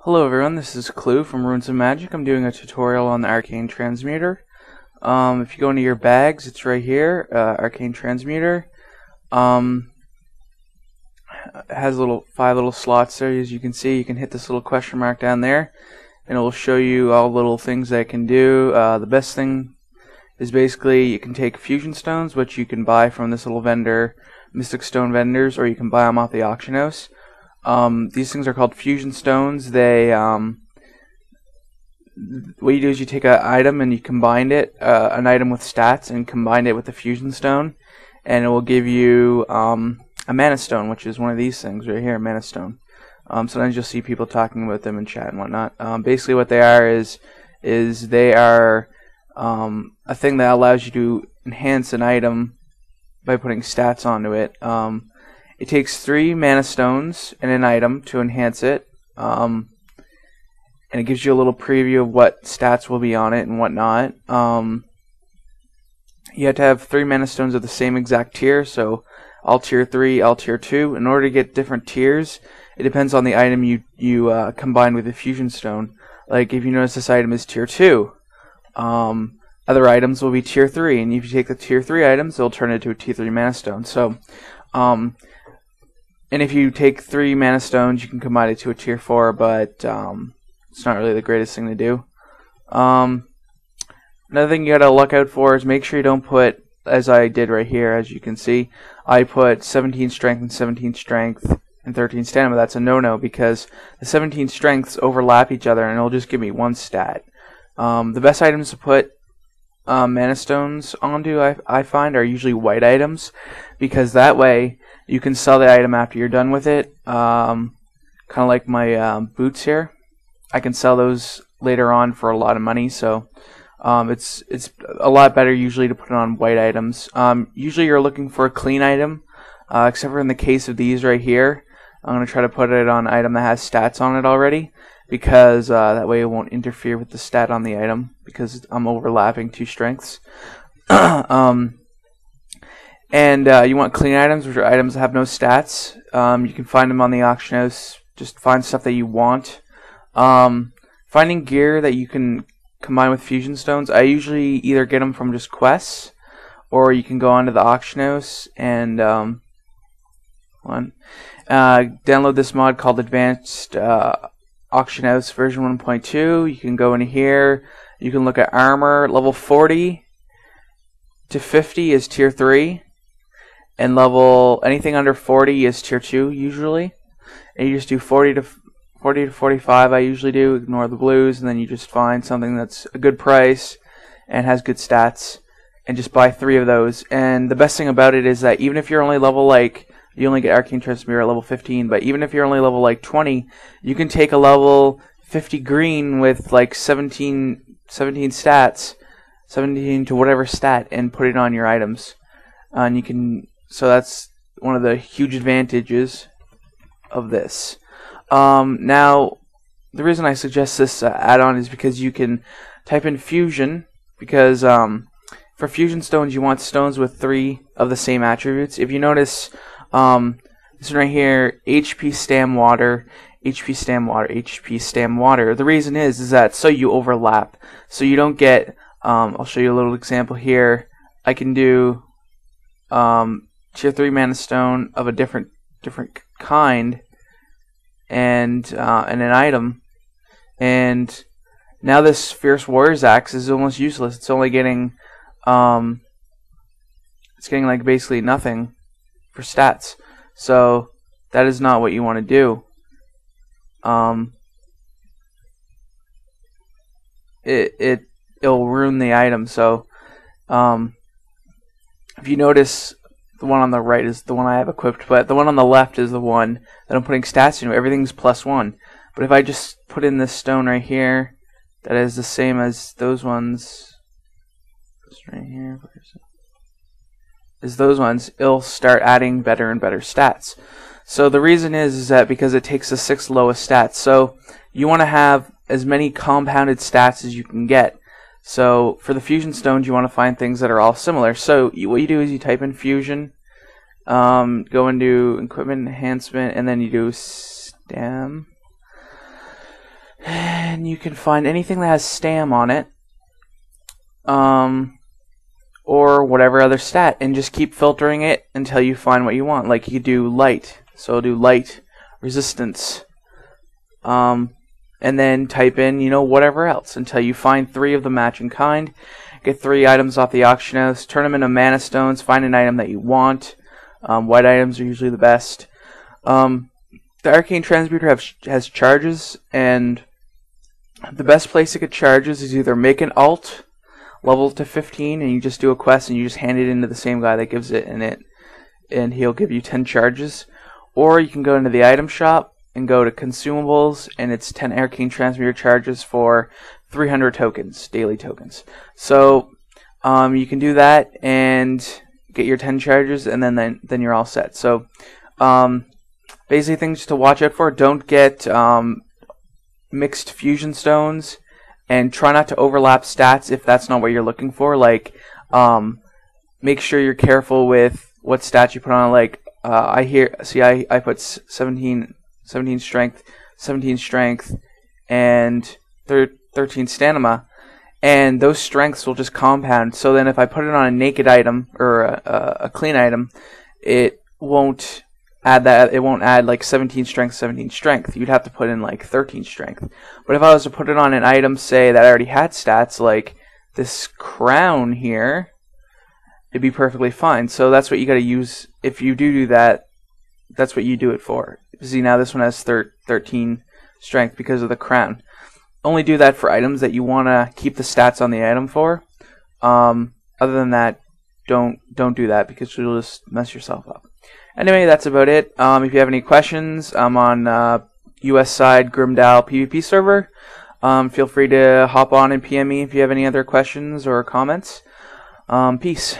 Hello everyone, this is Clue from Runes of Magic. I'm doing a tutorial on the Arcane Transmutor. If you go into your bags, it's right here, Arcane Transmutor. It has five little slots there. As you can see, you can hit this little question mark down there, and it will show you all the little things that it can do. The best thing is basically you can take fusion stones, which you can buy from this little vendor, Mystic Stone vendors, or you can buy them off the auction house. These things are called fusion stones. They what you do is you take an item and you combine it, an item with stats, and combine it with the fusion stone, and it will give you a mana stone, which is one of these things right here, mana stone. Sometimes you'll see people talking about them in chat and whatnot. Basically, what they are is they are a thing that allows you to enhance an item by putting stats onto it. It takes 3 mana stones and an item to enhance it, and it gives you a little preview of what stats will be on it and whatnot. You have to have 3 mana stones of the same exact tier, so all tier 3, all tier 2. In order to get different tiers, it depends on the item you combine with the fusion stone. Like if you notice this item is tier 2, other items will be tier 3, and if you take the tier 3 items, they'll turn into a tier 3 mana stone. So, and if you take 3 mana stones, you can combine it to a tier 4, but it's not really the greatest thing to do. Another thing you gotta look out for is make sure you don't put, as I did right here, as you can see, I put 17 strength and 17 strength and 13 stamina. That's a no-no because the 17 strengths overlap each other and it'll just give me 1 stat. The best items to put mana stones onto, I find, are usually white items, because that way you can sell the item after you're done with it. Kind of like my boots here. I can sell those later on for a lot of money, so it's a lot better usually to put it on white items. Usually you're looking for a clean item, except for in the case of these right here. I'm going to try to put it on an item that has stats on it already, because that way it won't interfere with the stat on the item, because I'm overlapping 2 strengths. And you want clean items, which are items that have no stats. You can find them on the auction house. Just find stuff that you want. Finding gear that you can combine with fusion stones, I usually either get them from just quests, or you can go onto the auction house and download this mod called Advanced Auction House version 1.2. You can go in here. You can look at armor. Level 40 to 50 is tier 3. And anything under 40 is tier 2 usually. And you just do 40 to 45. I usually do. Ignore the blues, and then you just find something that's a good price and has good stats, and just buy 3 of those. And the best thing about it is that even if you're only level you only get Arcane Transmutor at level 15, but even if you're only level 20, you can take a level 50 green with 17 stats, 17 to whatever stat, and put it on your items. And you can. So that's one of the huge advantages of this. Now, the reason I suggest this add-on is because you can type in fusion, because for fusion stones you want stones with 3 of the same attributes. If you notice, this one right here, HP stam water, HP stam water, HP stam water. The reason is that so you overlap, so you don't get. I'll show you a little example here. I can do tier 3 mana stone of a different kind, and an item, and now this Fierce Warrior's Axe is almost useless. It's only getting basically nothing for stats. So that is not what you want to do. It'll ruin the item. So if you notice, the one on the right is the one I have equipped, but the one on the left is the one that I'm putting stats into. Everything's +1. But if I just put in this stone right here, that is the same as those ones. This right here, is those ones. It'll start adding better and better stats. So the reason is that because it takes the 6 lowest stats. So you want to have as many compounded stats as you can get. So for the fusion stones, you want to find things that are all similar. So what you do is you type in fusion, go into equipment enhancement, and then you do stam. And you can find anything that has stam on it, or whatever other stat, and just keep filtering it until you find what you want. Like you could do light, so I'll do light, resistance, and then type in, you know, whatever else until you find 3 of the matching kind. Get 3 items off the auction house, turn them into mana stones, find an item that you want. White items are usually the best. The Arcane Transmutor has charges, and the best place to get charges is either make an alt, level to 15, and you just do a quest and you just hand it into the same guy that gives it, and he'll give you 10 charges. Or you can go into the item shop and go to consumables, and it's 10 Arcane Transmutor charges for 300 tokens, daily tokens. So you can do that and get your 10 charges, and then you're all set. So basically things to watch out for: don't get mixed fusion stones, and try not to overlap stats if that's not what you're looking for. Like make sure you're careful with what stats you put on. Like I put 17 strength, 17 strength, and 13 stamina, and those strengths will just compound. So then if I put it on a naked item or a clean item, it won't add that. It won't add like 17 strength, 17 strength. You'd have to put in like 13 strength. But if I was to put it on an item, say, that already had stats, like this crown here, it'd be perfectly fine. So that's what you got to use. If you do that, that's what you do it for. See, now this one has 13 strength because of the crown. Only do that for items that you want to keep the stats on the item for. Other than that, don't do that, because you'll just mess yourself up. Anyway, that's about it. If you have any questions, I'm on US side Grimdal PvP server. Feel free to hop on and PM me if you have any other questions or comments. Peace.